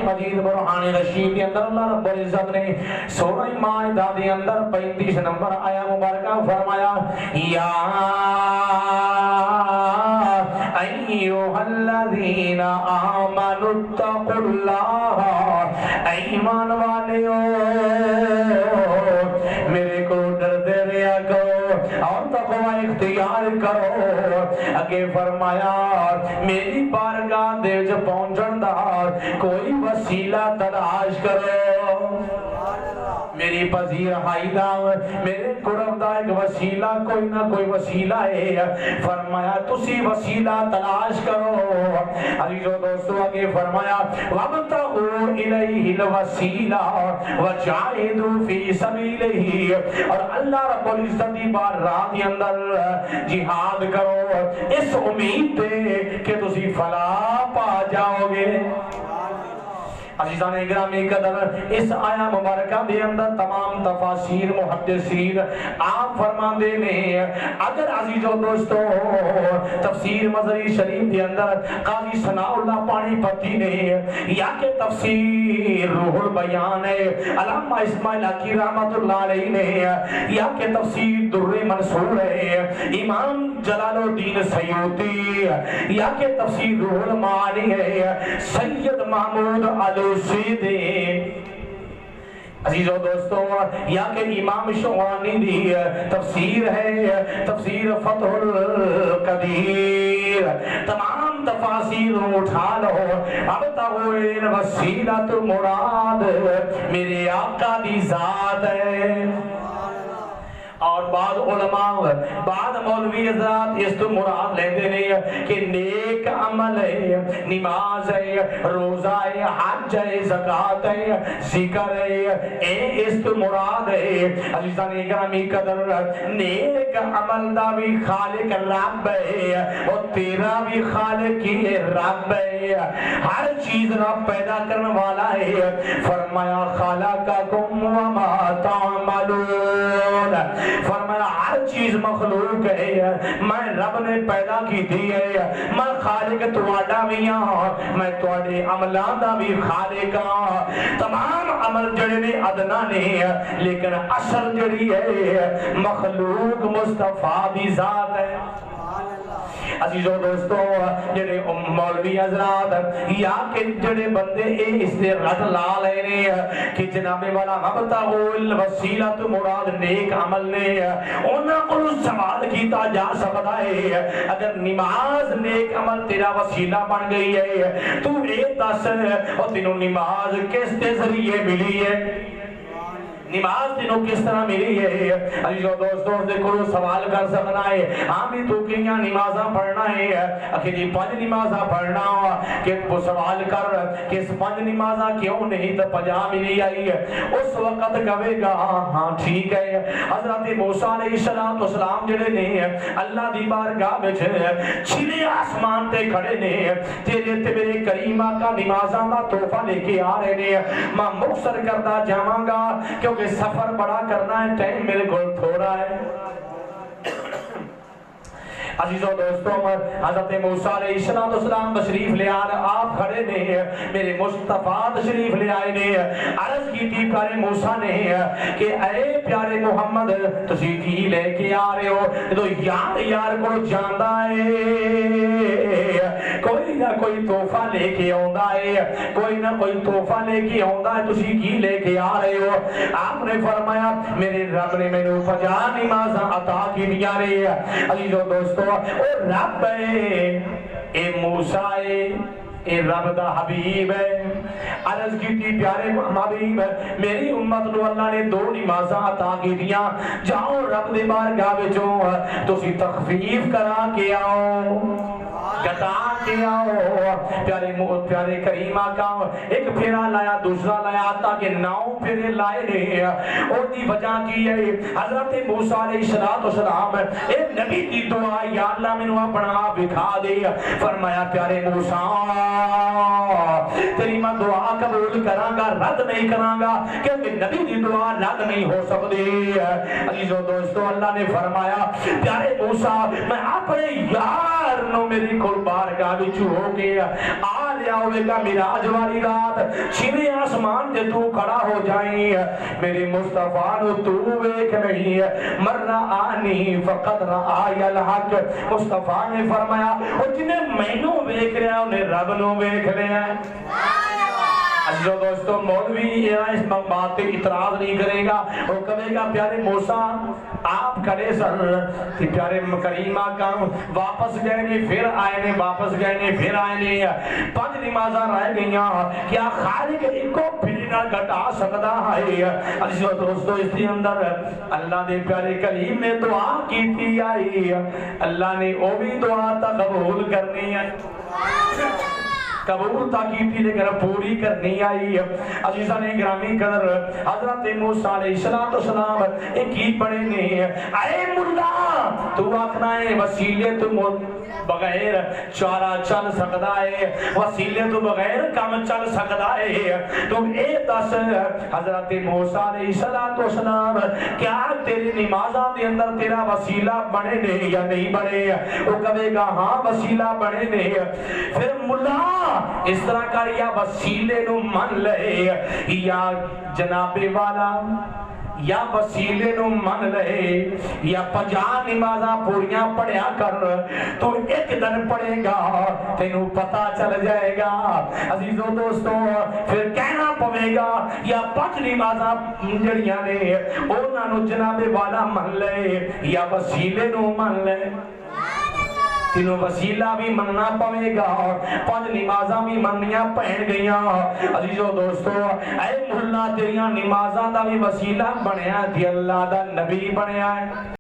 مجید برہان رشید کے اندر اللہ رب العزت نے سورہ مائدہ کے اندر 35 نمبر آیا مبارکہ فرمایا یا ایھا الذین آمنوا اتقوا اللہ، ایمان والیو میرے کو ڈرتے رہا کرو اور تقوی اختیار کرو۔ اگے فرمایا میری بارگاہ دے وچ پہنچن دا کوئی وسیلہ تلاش کرو، میری پذیرائی دا میرے قرب دا ایک وسیلہ کوئی نہ کوئی وسیلہ ہے، فرمایا تسی وسیلہ تلاش کرو۔ عزیزو دوستو آگے فرمایا وَابْتَغُوا إِلَيْهِ الْوَسِيلَةَ وَجَاهِدُوا فِي سَبِيلِهِ، اور اللہ رب العزت کی بارگاہ کے اندر جہاد کرو اس امید پہ کہ تسی فلاح پا جاؤ گے۔ عزیزان اکرامی قدر اس آیا مبارکہ دے اندر تمام تفاسیر محدثین آپ فرماندے نے اگر عزیزو دوستو تفسیر مظہری شریف دے اندر قاضی ثناء اللہ پانی پتی نے یا کہ تفسیر روح البیان ہے علامہ اسماعیل حقی رحمت اللہ علیہ نے یا کہ تفسیر در منصور ہے امام جلال الدین سیوطی یا کہ تفسیر روح المعانی ہے سید محمود علوسی عزیزو دوستو یا کہ امام شوانی دی تفسیر ہے تفسیر فتح القدیر، تمام تفاسیر اٹھا لو ابتغوا الوسیلۃ مراد میرے آقا دی ذات ہے۔ اور بعض علماء بعض مولوی حضرات اس تو مراد لیندے نہیں کہ نیک عمل ہے، نماز ہے، روزہ ہے، حج ہے، زکوٰۃ ہے، ذکر ہے، اس تو مراد ہے۔ عزیزان اکرامی قدر نیک عمل دا بھی خالق رب ہے اور تیرا بھی خالق ہی رب ہے، ہر چیز رب پیدا کرنے والا ہے۔ فرمایا خلقکم وما تعملون، فرمایا ہر چیز مخلوق ہے، میں رب نے پیدا کی دی ہے، میں خالق تواڈا بھی ہاں، میں تواڈے عملاں دا بھی خالق ہاں۔ تمام عمل جڑے نے ادنا نے لیکن اصل جڑی ہے مخلوق مصطفیٰ دی ذات ہے۔ عزیزو دوستو جڑے مولوی حضرات یا کہ جڑے بندے اس سے رد لا لینے کہ جناب والا ابتغوا الوسیلۃ مراد نیک عمل نے انہاں کو سوال کیتا جا سکتا ہے اگر نماز نیک عمل تیرا وسیلہ بن گئی ہے تو ایک دس اور تینوں نماز کس کے ذریعے ملی ہے، نماز تینوں کس طرح ملی ہے؟ عزیزو دوستو دیکھو سوال کر سکنا ہے ہاں بھی تو کیا نمازاں پڑھنا ہے اکھے جی 5 نمازاں پڑھنا کہ وہ سوال کر کہ اس 5 نمازاں کیوں نہیں تو 50 ملی آئی ہے، اس وقت کہے گا ہاں ٹھیک ہے۔ حضرت موسیٰ علیہ السلام جڑے نے اللہ دی بارگاہ وچ چھلے آسمان تے کھڑے نے تیرے تے میرے کریم آقا نمازاں دا تحفہ لے کے آ رہے نے، میں مختصر کرتا جاواں گا کیونکہ سفر بڑا کرنا ہے، ٹائم میرے کو تھوڑا ہے۔ عزیزو دوستو حضرت موسیٰ علیہ السلام تشریف لے آنے آپ کھڑے نے میرے مصطفیٰ تشریف لے آئے نے عرض کی تھی پیارے موسیٰ نے کہ اے پیارے محمد تسی کی لے کے آ رہے ہو تو یار کو جاندہ ہے کوئی نہ کوئی تحفہ لے کے آندہ ہے، کوئی نہ کوئی تحفہ لے کے آندہ ہے، تسی کی لے کے آ رہے ہو؟ آپ نے فرمایا میرے رب نے میں نے 50 نمازاں عطا کی دیا رہے ہیں۔ عزیزو دوستو او رب ہے، اے موسیٰ ہے، اے رب دا حبیب ہے۔ عرض کی تھی پیارے حبیب میری امت نو اللہ نے 2 نمازاں عطا کی دیا، جاؤ رب دے بارگاہ وچوں تسی تخفیف کرا کے آؤ، گٹا کے آؤ۔ پیارے کریم آقا ایک پھیرا لایا دوسرا لایا تاکہ 9 پھیرے لائے نے، اور دی وجہ کی ہے حضرت موسیٰ علیہ السلام اے نبی دی دعا یا اللہ میں نو اپنا بکھا دے، فرمایا پیارے موسیٰ تیری میں دعا قبول کرانگا رد نہیں کرانگا کیونکہ نبی دی دعا رد نہیں ہو سکتی۔ عزیزو دوستو اللہ نے فرمایا پیارے موسیٰ میں اپنے یار نو میری کل بارگاہ وچ ہو گیا آ آیا ہوئے گا میراج والی رات چھویں آسمان تے تو کھڑا ہو جائیں میرے مصطفیٰ نو تو ویکھ نہیں مر رآنی فقط رآی الحق مصطفیٰ نے فرمایا اور جنہیں میں نو ویکھ رہا انہیں رب نو ویکھ رہا ہے عزیزو دوستو مولوی اس بات پہ اعتراض نہیں کرے گا وہ کہے گا پیارے موسیٰ آپ کھڑے سن کہ پیارے کریم آقا واپس گئے نہیں پھر آئے نہیں واپس گئے نہیں پھر آئے نہیں 5 نمازاں رہ گئیاں کیا خالق ایک کو پھر نہ گھٹا سکتا ہے عزیزو دوستو اس کے اندر اللہ نے پیارے کریم نے دعا کی تھی آئی اللہ نے وہ بھی دعا تا قبول کرنی ہے قبول تاکیتی لیکن پوری کرنی آئی عزیزہ نے گرامی قدر حضرت موسیٰ علیہ السلام ایک ہی بڑے نے اے ملا تو آخنا ہے وسیلے تو بغیر چارہ چل سکتا ہے وسیلے تو بغیر کم چل سکتا ہے تو اے دس حضرت موسیٰ علیہ السلام کیا تیری نمازہ دے اندر تیرا وسیلہ بنے نے یا نہیں بنے وہ کہے گا ہاں وسیلہ بنے نے پھر ملا اس طرح کر یا وسیلے نو من لے یا جناب والا یا وسیلے نو من لے یا 50 نمازاں پوریاں پڑھیا کر تو ایک دن پڑھے گا تینوں پتہ چل جائے گا عزیزو دوستو پھر کہنا پوے گا یا 5 نمازاں جڑیاں نے انہاں نو جناب والا من لے یا وسیلے نو من لے تینوں وسیلہ بھی مننا پوے گا 5 نمازاں بھی مننیاں پہن گئیاں عزیزو دوستو اے ملا تیریاں نمازاں دا بھی وسیلہ بنیا تھی اللہ دا نبی بنیا ہے